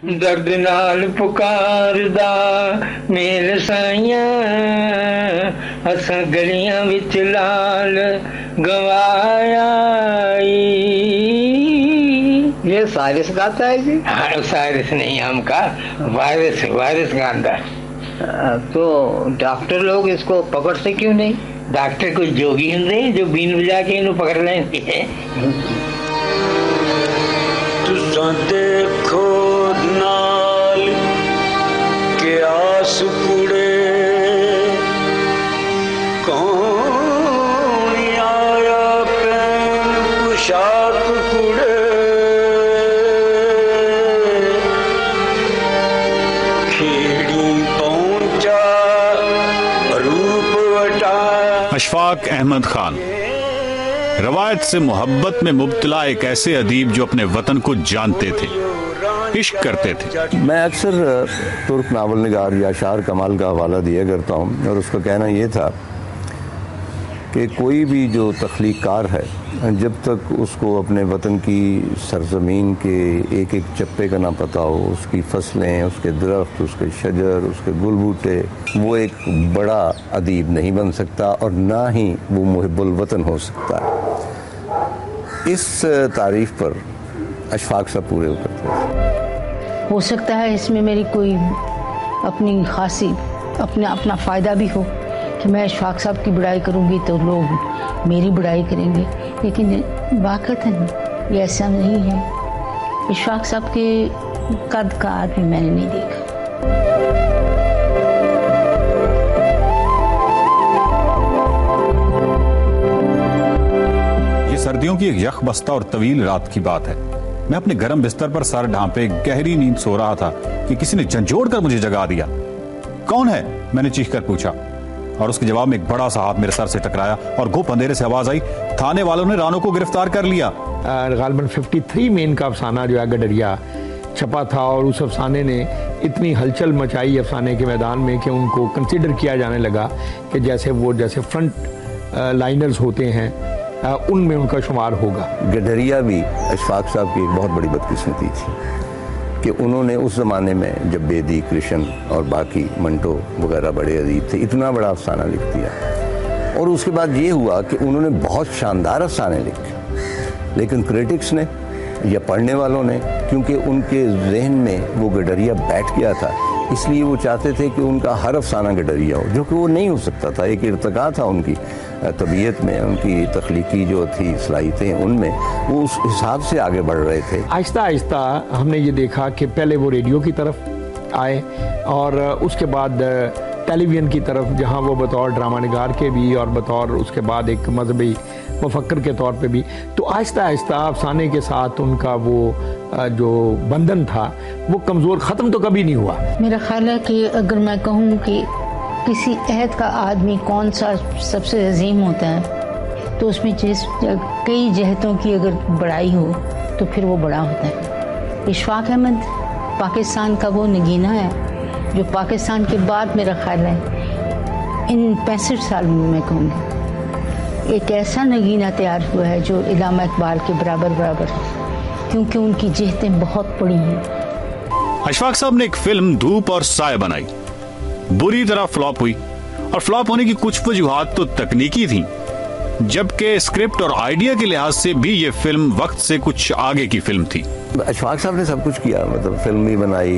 दर्द नाल पुकारदा मेरे साइया असा गलियां विच लाल गवाया। ये सारिस गाता है जी? हाँ, सारिस नहीं हमका वारिस गांदा। तो डॉक्टर लोग इसको पकड़ते क्यों नहीं? डॉक्टर कोई जोगी होंगे जो बीन बजा के इन्हें पकड़ लेंगे। तुसा देखो नाल के आस कुड़े कौन आया पैन पोशाक कुड़े खेड़ी पहुंचा रूप वटा। अशफाक अहमद खान रवायत से मोहब्बत में मुब्तला एक ऐसे अदीब जो अपने वतन को जानते थे, इश्क करते थे। मैं अक्सर तुर्क नावल निगार या शार कमाल का हवाला दिया करता हूँ और उसका कहना ये था कि कोई भी जो तख्लीक़कार है जब तक उसको अपने वतन की सरजमीन के एक एक चप्पे का ना पता हो, उसकी फसलें, उसके दरख्त, उसके शजर, उसके गुल बूटे, वो एक बड़ा अदीब नहीं बन सकता और ना ही वो मुहिब्बुल वतन हो सकता है। इस तारीफ़ पर अशफाक साहब पूरे उतरते हैं। हो सकता है इसमें मेरी कोई अपनी खासी अपना फ़ायदा भी हो कि मैं अशफाक साहब की बुराई करूंगी तो लोग मेरी बुराई करेंगे, लेकिन वाक़तन ये ऐसा नहीं है। अशफाक साहब के कद का आदमी मैंने नहीं देखा। ये सर्दियों की एक यखबस्ता और तवील रात की बात है। मैं अपने गर्म बिस्तर पर सर ढांपे गहरी नींद सो रहा था कि किसी ने झंझोड़ कर मुझे जगा दिया। कौन है? मैंने चीख कर पूछा और उसके जवाब में एक बड़ा सा हाथ मेरे सर से टकराया और गुप अंधेरे से आवाज आई, थाने वालों ने रानो को गिरफ्तार कर लिया। गालबन 53 में इनका अफसाना जो है गडरिया छपा था और उस अफसाने ने इतनी हलचल मचाई अफसाने के मैदान में कि उनको कंसिडर किया जाने लगा कि जैसे फ्रंट लाइनर्स होते हैं उनमें उनका शुमार होगा। गडरिया भी अशफाक साहब की एक बहुत बड़ी बदकिस्मती थी कि उन्होंने उस ज़माने में जब बेदी, कृष्ण और बाकी मंटो वगैरह बड़े अदीब थे, इतना बड़ा अफसाना लिख दिया और उसके बाद ये हुआ कि उन्होंने बहुत शानदार अफसाने लिखे, लेकिन क्रिटिक्स ने या पढ़ने वालों ने, क्योंकि उनके जहन में वो गडरिया बैठ गया था, इसलिए वो चाहते थे कि उनका हर अफसाना गडरिया हो, जो कि वो नहीं हो सकता था। एक इर्तिका था उनकी तबीयत में, उनकी तख्लीकी जो थी सलाहियतें उनमें, वो उस हिसाब से आगे बढ़ रहे थे। आहिस्ता आहिस्ता हमने ये देखा कि पहले वो रेडियो की तरफ आए और उसके बाद टेलीविज़न की तरफ, जहाँ वो बतौर ड्रामा निगार के भी और बतौर उसके बाद एक मजहबी मुफक्कर के तौर पे भी, तो आहिस्ता आहिस्ता अफसाने के साथ उनका वो जो बंधन था वो कमज़ोर ख़त्म तो कभी नहीं हुआ। मेरा ख्याल है कि अगर मैं कहूँ कि किसी अहद का आदमी कौन सा सबसे अजीम होता है तो उसमें कई जहतों की अगर बड़ाई हो तो फिर वो बड़ा होता है। अशफाक अहमद पाकिस्तान का वो नगीना है जो पाकिस्तान के बाद मेरा ख्याल है इन 65 साल में मैं कहूँगी एक ऐसा नगीना तैयार हुआ है जो इलामा इकबाल के बराबर है, क्योंकि उनकी जहतें बहुत बड़ी हैं। अशफाक साहब ने एक फिल्म धूप और साय बनाई, बुरी तरह फ्लॉप हुई और फ्लॉप होने की कुछ वजूहात तो तकनीकी थी, जबकि स्क्रिप्ट और आइडिया के लिहाज से भी ये फिल्म वक्त से कुछ आगे की फिल्म थी। अशफाक साहब ने सब कुछ किया, मतलब फिल्म भी बनाई,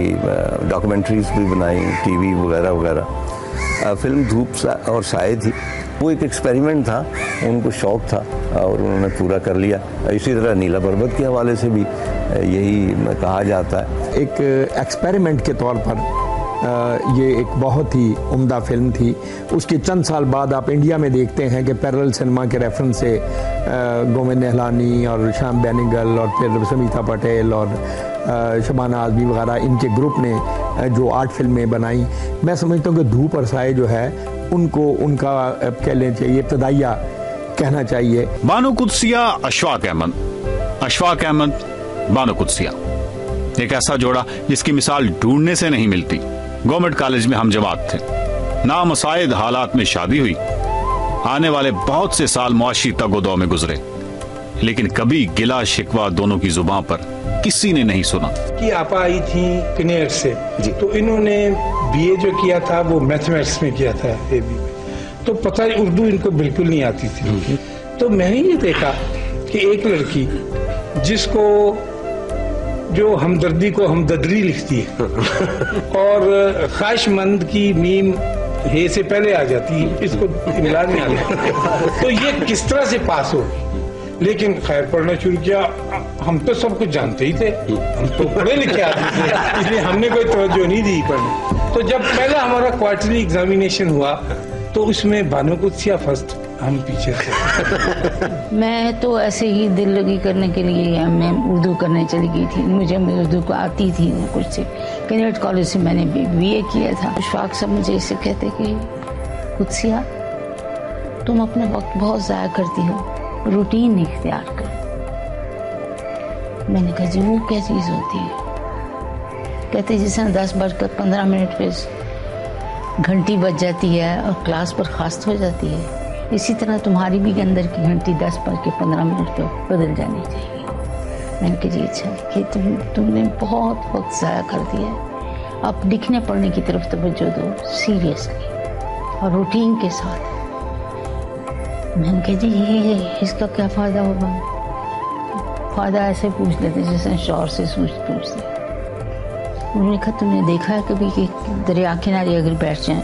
डॉक्यूमेंट्रीज भी बनाई, टीवी वगैरह वगैरह। फिल्म धूप और साय थी, वो एक एक्सपेरिमेंट था, उनको शौक था और उन्होंने पूरा कर लिया। इसी तरह नीला पर्वत के हवाले से भी यही कहा जाता है। एक एक्सपेरिमेंट के तौर पर ये एक बहुत ही उम्दा फिल्म थी। उसके चंद साल बाद आप इंडिया में देखते हैं कि पैरेलल सिनेमा के रेफरेंस से गोविंद निहलानी और श्याम बेनेगल और फिर समीता पटेल और शबाना आज़मी वगैरह इनके ग्रुप ने जो 8 फिल्में बनाई। मैं समझता हूँ कि धूप और साए जो है उनको उनका कह लेना चाहिए इब्तदाइया कहना चाहिए। बानो कुदसिया अशफाक अहमद बानो कुदसिया, एक ऐसा जोड़ा जिसकी मिसाल ढूंढने से नहीं मिलती। गवर्नमेंट कॉलेज में हम जमात थे, नामुसाइद हालात में शादी हुई, आने वाले बहुत से साल मुआशी तगोदौ में गुजरे, लेकिन कभी गिला शिकवा दोनों की जुबान पर किसी ने नहीं सुना। कि आपा आई थी कनेर से जी। तो इन्होंने बीए जो किया था वो मैथमेटिक्स में किया था एबी में, तो पता नहीं उर्दू इनको बिल्कुल नहीं आती थी। तो मैंने ये देखा कि एक लड़की जिसको जो हमदर्दी को हमदर्दी लिखती है और ख्वाहिशमंद की मीम हे से पहले आ जाती है, इसको इमला नहीं आता, तो ये किस तरह से पास हो। लेकिन खैर पढ़ना शुरू किया, हम तो सब कुछ जानते ही थे, हम तो पढ़े लिखे आदमी थे, इसलिए हमने कोई तवज्जो नहीं दी पढ़ने। तो जब पहला हमारा क्वार्टरली एग्जामिनेशन हुआ तो उसमें बानो कुत्सिया फर्स्ट, हम पीछे थे। मैं तो ऐसे ही दिल लगी करने के लिए मैं उर्दू करने चली गई थी। मुझे उर्दू को आती थी कुछ से, कैनेट कॉलेज से मैंने बीए किया था। इशफाक साहब मुझे इसे कहते कि कुत्सिया तुम अपना वक्त बहुत ज़ाया करती हो, रूटीन इख्तियार कर। मैंने कहा जी वो क्या चीज़ होती है? कहते जिस तरह 10:15 पे घंटी बज जाती है और क्लास पर खास्त हो जाती है, इसी तरह तुम्हारी भी अंदर की घंटी 10:15 पे बदल जानी चाहिए। मैंने कहा जी अच्छा कि तुमने बहुत वक्त ज़ाया कर दिया है, अब लिखने पढ़ने की तरफ तवज्जो दो सीरियसली और रूटीन के साथ। मैंने कहा जी ये इसका क्या फ़ायदा होगा? फ़ायदा ऐसे पूछ लेते जैसे शौर से पूछते। उन्होंने कहा तुमने देखा है कभी कि दरिया किनारे अगर बैठ जाएं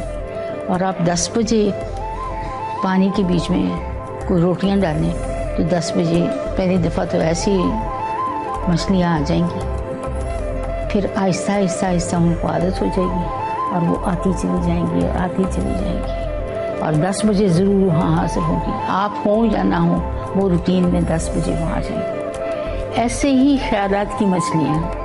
और आप 10 बजे पानी के बीच में कोई रोटियां डालें तो 10 बजे पहली दफ़ा तो ऐसी मछलियां आ जाएंगी, फिर आहिस्ता आहिस्ता आहिस्ता उनको आदत हो जाएगी और वो आती चली जाएंगी और आती चली जाएंगी और 10 बजे ज़रूर वहाँ हासिल होगी। आप हों या ना हो वो रूटीन में 10 बजे वहाँ आ जाएंगी। ऐसे ही ख्यालात की मछलियाँ।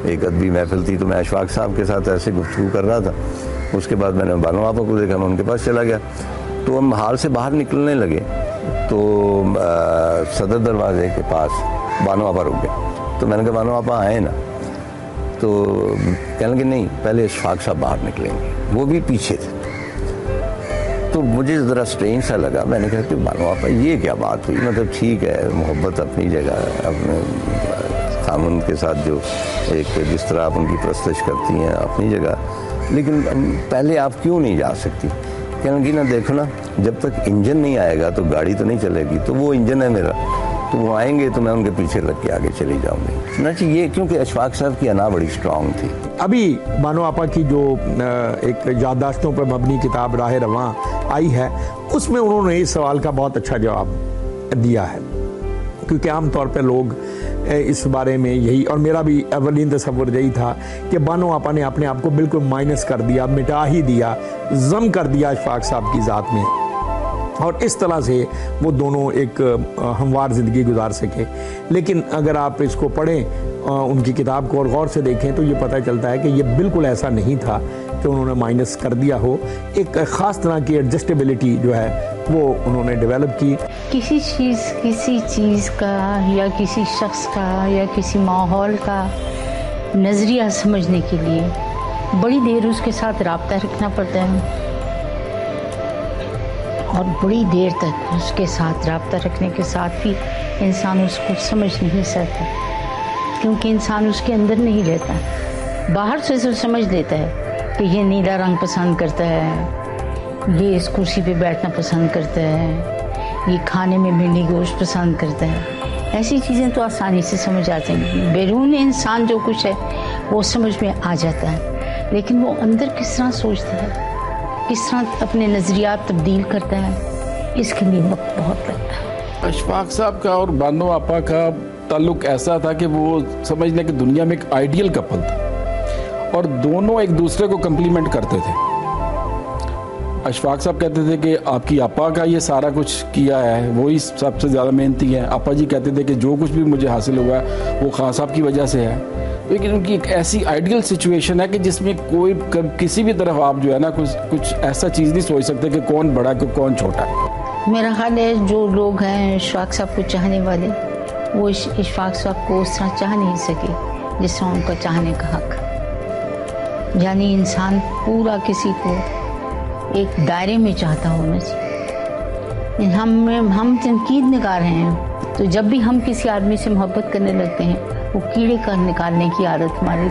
एक अदबी महफिल थी तो मैं अशफाक साहब के साथ ऐसे गुफ्तगू कर रहा था। उसके बाद मैंने बानो आपा को देखा, मैं उनके पास चला गया तो हम हाल से बाहर निकलने लगे तो सदर दरवाजे के पास बानो आपा रुक गया। तो मैंने कहा बानो आपा आए ना, तो कहने लगे नहीं पहले अशफाक साहब बाहर निकलेंगे, वो भी पीछे थे। तो मुझे ज़रा स्ट्रेंज सा लगा। मैंने कहा कि बानो आपा ये क्या बात हुई? मतलब ठीक है मोहब्बत अपनी जगह, अपने खामुन के साथ जो एक जिस तरह आप उनकी प्रस्तश करती हैं अपनी जगह, लेकिन पहले आप क्यों नहीं जा सकती? कहने लगी ना देखो ना जब तक इंजन नहीं आएगा तो गाड़ी तो नहीं चलेगी, तो वो इंजन है मेरा, तो वो आएंगे तो मैं उनके पीछे लग के आगे चली जाऊंगी ना। ये क्योंकि अशफाक साहब की अना बड़ी स्ट्रांग थी। अभी बानो आपा की जो एक याददाश्तों पर मबनी किताब राह रवां आई है उसमें उन्होंने इस सवाल का बहुत अच्छा जवाब दिया है, क्योंकि आमतौर पर लोग इस बारे में यही, और मेरा भी अवलीन तसव्वुर यही था कि बानो आपा ने अपने आप को बिल्कुल माइनस कर दिया, मिटा ही दिया, जम कर दिया अशफाक साहब की ज़ात में, और इस तरह से वो दोनों एक हमवार ज़िंदगी गुजार सके। लेकिन अगर आप इसको पढ़ें, उनकी किताब को और गौर से देखें तो ये पता चलता है कि ये बिल्कुल ऐसा नहीं था कि उन्होंने माइनस कर दिया हो। एक ख़ास तरह की एडजस्टेबिलिटी जो है वो उन्होंने डेवलप की। किसी चीज़ का या किसी शख्स का या किसी माहौल का नज़रिया समझने के लिए बड़ी देर उसके साथ राब्ता रखना पड़ता है, और बड़ी देर तक उसके साथ राब्ता रखने के साथ भी इंसान उसको समझ नहीं सकता, क्योंकि इंसान उसके अंदर नहीं रहता। बाहर से तो समझ लेता है कि ये नीला रंग पसंद करता है, ये इस कुर्सी पे बैठना पसंद करता है, ये खाने में भिंडी गोश्त पसंद करता है। ऐसी चीज़ें तो आसानी से समझ आती हैं, बैरून इंसान जो कुछ है वो समझ में आ जाता है, लेकिन वो अंदर किस तरह सोचता है, किस तरह अपने नज़रियात तब्दील करता है, इसके लिए वक्त बहुत लगता है। अशफाक साहब का और बानो आपा का ताल्लुक ऐसा था कि वो समझ लें कि दुनिया में एक आइडियल कपल था और दोनों एक दूसरे को कम्प्लीमेंट करते थे। अशफाक साहब कहते थे कि आपकी आपा का ये सारा कुछ किया है, वही सबसे ज़्यादा मेहनती है। आपा जी कहते थे कि जो कुछ भी मुझे हासिल हुआ है वो खान साहब की वजह से है। लेकिन उनकी एक ऐसी आइडियल सिचुएशन है कि जिसमें कोई किसी भी तरफ आप जो है ना कुछ ऐसा चीज़ नहीं सोच सकते कि कौन बड़ा है कौन छोटा है। मेरा ख्याल है जो लोग हैं इशफाक साहब को चाहने वाले, वो इशफाक साहब को उस तरह चाह नहीं सके जिसमें उनका चाहने का हक। यानी इंसान पूरा किसी को एक दायरे में चाहता होना चाहिए। हम तनकीद निकाल रहे हैं, तो जब भी हम किसी आदमी से मोहब्बत करने लगते हैं, वो कीड़े का निकालने की आदत हमारे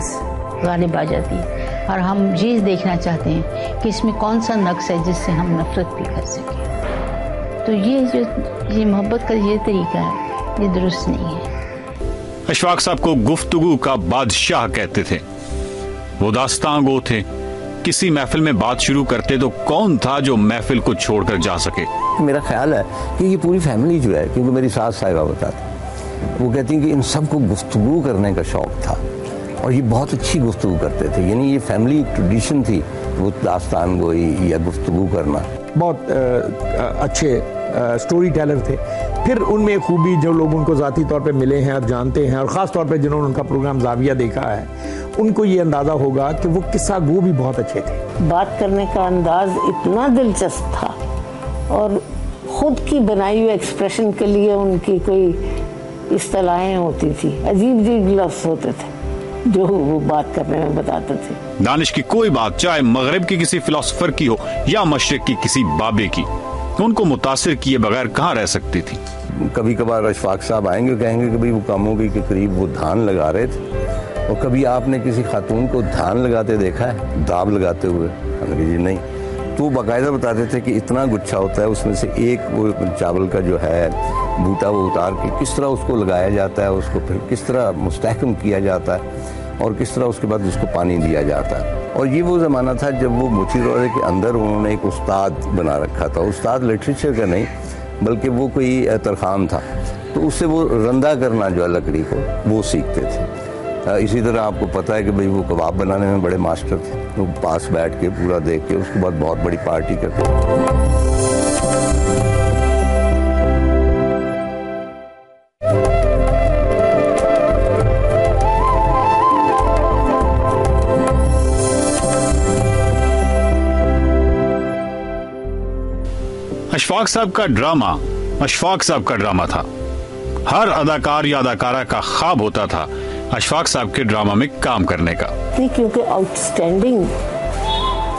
गालिब आ जाती है, और हम ये देखना चाहते हैं कि इसमें कौन सा नक्स है जिससे हम नफरत भी कर सकें। तो ये मोहब्बत का ये तरीका है, ये दुरुस्त नहीं है। अशफाक साहब को गुफ्तगू का बादशाह कहते थे। वो दास्तां गो थे। किसी महफिल में बात शुरू करते तो कौन था जो महफिल को छोड़कर जा सके। मेरा ख्याल है कि ये पूरी फैमिली जो है, क्योंकि मेरी सास साहिबा बताती, वो कहती हैं कि इन सबको गुफ्तगू करने का शौक था और ये बहुत अच्छी गुफ्तगू करते थे। यानी ये फैमिली ट्रेडिशन थी, वो दास्तान गोई या गुफ्तगू करना। बहुत अच्छे स्टोरी टेलर थे। फिर उनमें एक खूबी, जो लोग उनको ज़ाती तौर पे मिले हैं और जानते हैं, और ख़ास तौर पे जिन्होंने उनका प्रोग्राम जाविया देखा है, उनको ये अंदाज़ा होगा कि वो किस्सा गो भी बहुत अच्छे थे। बात करने का अंदाज इतना दिलचस्प था और खुद की बनाई हुई एक्सप्रेशन के लिए उनकी कोई इस्तिलाहें होती थी, अजीब अजीब लफ्ज़ होते थे जो वो बात करने में बताते थे। दानिश की कोई बात, चाहे मगरिब की किसी फिलोसोफर की हो या मशरिक की किसी बाबे की, उनको मुतासिर किए बगैर कहाँ रह सकती थी। कभी कभार अशफाक साहब आएंगे, कहेंगे कि भाई वो कामोगी के करीब वो धान लगा रहे थे, और कभी आपने किसी खातून को धान लगाते देखा है, दाब लगाते हुए? हमने जी नहीं। तो वो बाकायदा बताते थे कि इतना गुच्छा होता है, उसमें से एक वो चावल का जो है बूटा वो उतार के किस तरह उसको लगाया जाता है, उसको फिर किस तरह मुस्तहकम किया जाता है, और किस तरह उसके बाद उसको पानी दिया जाता है। और ये वो ज़माना था जब वो मोची रोड़े के अंदर उन्होंने एक उस्ताद बना रखा था। उस्ताद लिटरेचर का नहीं, बल्कि वो कोई तरखान था, तो उससे वो रंदा करना जो है लकड़ी को, वो सीखते थे। इसी तरह आपको पता है कि भाई वो कबाब बनाने में बड़े मास्टर थे। वो पास बैठ के पूरा देख के उसके बाद बहुत बड़ी पार्टी करते थे। अशफाक साहब का ड्रामा अशफाक साहब का ड्रामा था। हर अदाकार या अदाकारा का ख्वाब होता था अशफाक साहब के ड्रामा में काम करने का। क्योंकि आउटस्टैंडिंग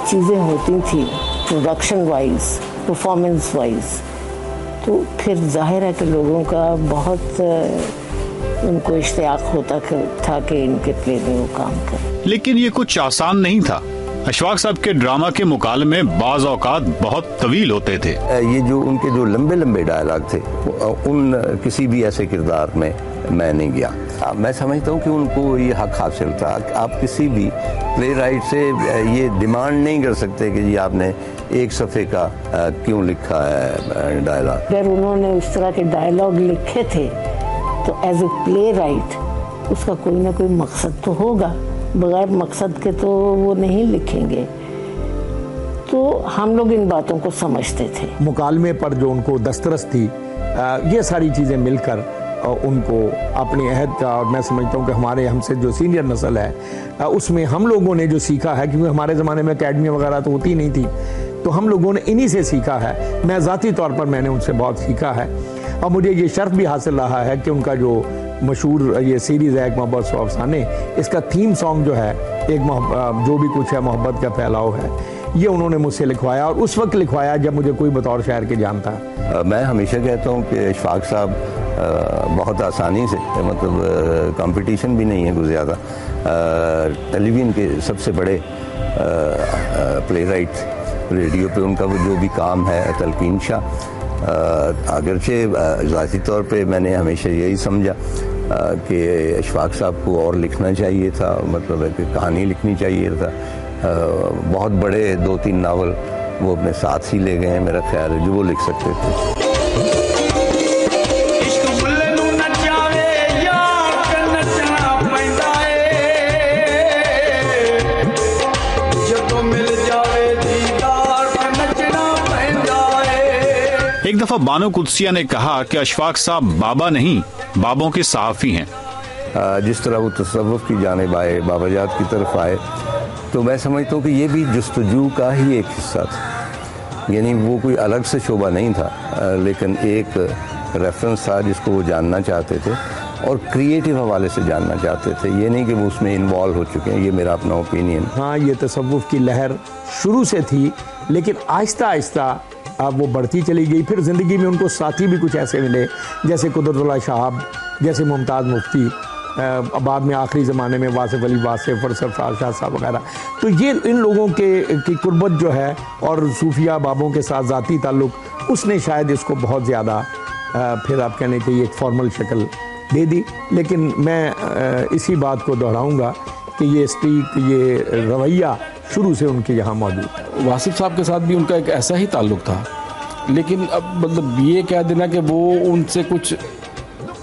चीज़ें होती थी प्रोडक्शन वाइज, परफॉर्मेंस वाइज, तो फिर जाहिर है कि लोगों का बहुत उनको इश्तियाक होता था कि इनके प्ले में वो काम करें। लेकिन ये कुछ आसान नहीं था। अशफाक साहब के ड्रामा के मुकाबले में बाज़ औक़ात बहुत तवील होते थे। ये जो उनके जो लंबे लंबे डायलॉग थे, उन किसी भी ऐसे किरदार में मैं नहीं गया। मैं समझता हूँ कि उनको ये हक हासिल था। आप किसी भी प्ले राइट से ये डिमांड नहीं कर सकते कि जी आपने एक सफ़े का क्यों लिखा है डायलॉग। अगर उन्होंने उस तरह के डायलॉग लिखे थे तो एज ए प्ले राइट उसका कोई ना कोई मकसद तो होगा, बगैर मकसद के तो वो नहीं लिखेंगे। तो हम लोग इन बातों को समझते थे। मुकालमे पर जो उनको दस्तरस थी, ये सारी चीज़ें मिलकर उनको अपनी अहद का, और मैं समझता हूँ कि हमारे हमसे जो सीनियर नस्ल है उसमें हम लोगों ने जो सीखा है, क्योंकि हमारे ज़माने में अकेडमी वगैरह तो होती नहीं थी, तो हम लोगों ने इन्हीं से सीखा है। मैं ज़ाती तौर पर मैंने उनसे बहुत सीखा है, और मुझे ये शर्फ भी हासिल रहा है कि उनका जो मशहूर ये सीरीज़ है एक मोहब्बत सौ अफसाने, इसका थीम सॉन्ग जो है एक जो भी कुछ है मोहब्बत का फैलाव है, ये उन्होंने मुझसे लिखवाया, और उस वक्त लिखवाया जब मुझे कोई बतौर शायर के जानता है। मैं हमेशा कहता हूँ कि अशफाक साहब बहुत आसानी से, मतलब कंपटीशन भी नहीं है कुछ ज़्यादा, टेलीविज़न के सबसे बड़े प्ले राइट। रेडियो पे उनका वो जो भी काम है, तलकीन शाह, अगरचे ज़ाती तौर पे मैंने हमेशा यही समझा कि अशफाक साहब को और लिखना चाहिए था, मतलब है कि कहानी लिखनी चाहिए था। बहुत बड़े 2-3 नावल वो अपने साथ ही ले गए हैं, मेरा ख्याल है, जो वो लिख सकते थे। एक दफा बानो कुदसिया ने कहा कि अशफाक साहब बाबा नहीं, बाबों के सहाफ़ी हैं। जिस तरह वो तसव्वुफ़ की जानिब आए, बाबाजात की तरफ आए, तो मैं समझता हूँ कि ये भी जस्तजू का ही एक हिस्सा था। यानी वो कोई अलग से शोबा नहीं था, लेकिन एक रेफरेंस था जिसको वो जानना चाहते थे। और क्रिएटिव हवाले से जानना चाहते थे, ये नहीं कि वो उसमें इन्वॉल्व हो चुके हैं। ये मेरा अपना ओपिनियन। हाँ, ये तसव्वुफ की लहर शुरू से थी, लेकिन आहिस्ता आहिस्ता अब वो बढ़ती चली गई। फिर ज़िंदगी में उनको साथी भी कुछ ऐसे मिले, जैसे कुदरतुल्लाह शाहब, जैसे मुमताज़ मुफ्ती, बाद में आखिरी ज़माने में वासिफ़ अली वासिफ़ और सरफराज शाह साहब वगैरह। तो ये इन लोगों की कुर्बत जो है और सूफिया बाबों के साथ ज़ाती ताल्लुक़, उसने शायद इसको बहुत ज़्यादा फिर आप कहने चाहिए एक फॉर्मल शक्ल दे दी। लेकिन मैं इसी बात को दोहराऊंगा कि ये स्ट्रीक, ये रवैया शुरू से उनके यहाँ मौजूद है। वासिफ साहब के साथ भी उनका एक ऐसा ही ताल्लुक़ था, लेकिन अब मतलब ये कह देना कि वो उनसे कुछ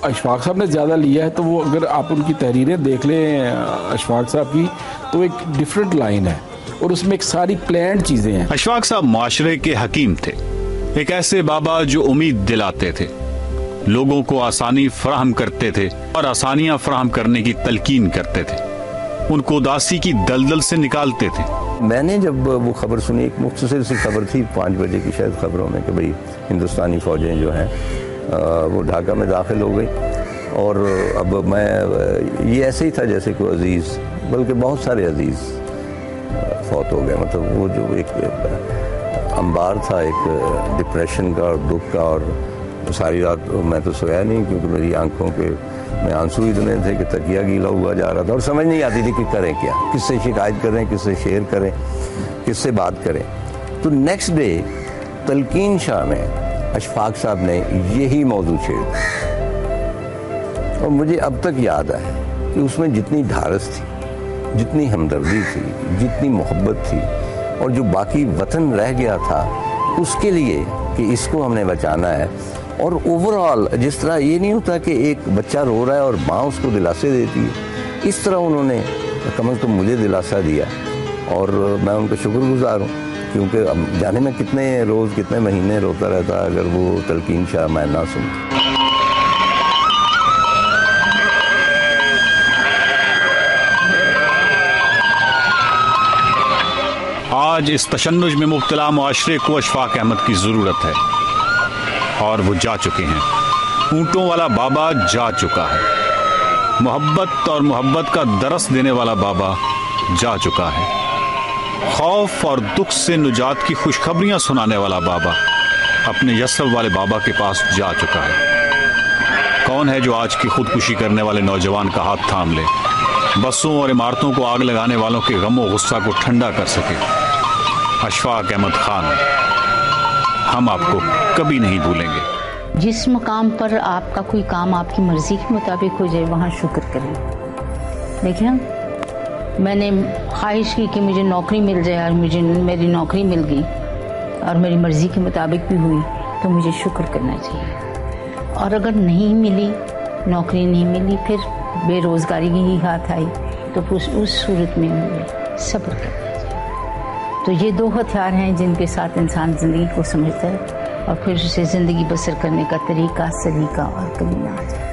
अशफाक साहब ने ज़्यादा लिया है, तो वो अगर आप उनकी तहरीरें देख लें अशफाक साहब की, तो एक डिफरेंट लाइन है और उसमें एक सारी प्लान्ड चीज़ें हैं। अशफाक साहब माशरे के हकीम थे, एक ऐसे बाबा जो उम्मीद दिलाते थे, लोगों को आसानी फराहम करते थे और आसानियां फराहम करने की तलकीन करते थे, उनको उदासी की दलदल से निकालते थे। मैंने जब वो खबर सुनी, एक मुख्तसर सी खबर थी 5 बजे की शायद खबरों में, कि भाई हिंदुस्तानी फ़ौजें जो हैं वो ढाका में दाखिल हो गई, और अब मैं ये ऐसे ही था जैसे कोई अजीज़, बल्कि बहुत सारे अजीज़ फौत हो गए। मतलब वो जो एक अंबार था एक डिप्रेशन का और दुख का, और सारी रात मैं तो सोया नहीं, क्योंकि मेरी आंखों के में आंसू इतने थे कि तकिया गीला हुआ जा रहा था और समझ नहीं आती थी कि करें क्या, किससे शिकायत करें, किससे शेयर करें, किससे बात करें। तो नेक्स्ट डे तलकीन शाह में अशफाक साहब ने यही मौजू छेड़, और मुझे अब तक याद है कि उसमें जितनी ढारस थी, जितनी हमदर्दी थी, जितनी मोहब्बत थी, और जो बाकी वतन रह गया था उसके लिए कि इसको हमने बचाना है। और ओवरऑल जिस तरह ये नहीं होता कि एक बच्चा रो रहा है और माँ उसको दिलासे देती है, इस तरह उन्होंने कम से कम मुझे दिलासा दिया, और मैं उनका शुक्रगुजार हूँ, क्योंकि अब जाने में कितने रोज़ कितने महीने रोता रहता अगर वो तलकीन शाह मैं ना सुनता। आज इस तशन्नुज में मुब्तला मुआशरे को अशफाक अहमद की ज़रूरत है, और वो जा चुके हैं। ऊँटों वाला बाबा जा चुका है, मोहब्बत और मोहब्बत का दरस देने वाला बाबा जा चुका है, खौफ और दुख से निजात की खुशखबरियां सुनाने वाला बाबा अपने यसरब वाले बाबा के पास जा चुका है। कौन है जो आज की खुदकुशी करने वाले नौजवान का हाथ थाम ले, बसों और इमारतों को आग लगाने वालों के गमो गुस्सा को ठंडा कर सके? अशफाक अहमद खान, हम आपको कभी नहीं भूलेंगे। जिस मकाम पर आपका कोई काम आपकी मर्जी के मुताबिक हो जाए, वहाँ शुक्र करें। देखिए, मैंने ख्वाहिश की कि मुझे नौकरी मिल जाए, और मुझे मेरी नौकरी मिल गई और मेरी मर्ज़ी के मुताबिक भी हुई, तो मुझे शुक्र करना चाहिए। और अगर नहीं मिली, नौकरी नहीं मिली, फिर बेरोज़गारी ही हाथ आई, तो उस सूरत में मुझे सब्र करना चाहिए। तो ये 2 हथियार हैं जिनके साथ इंसान ज़िंदगी को समझता है, और फिर उसे ज़िंदगी बसर करने का तरीका, सलीका और कमीना आ जाए।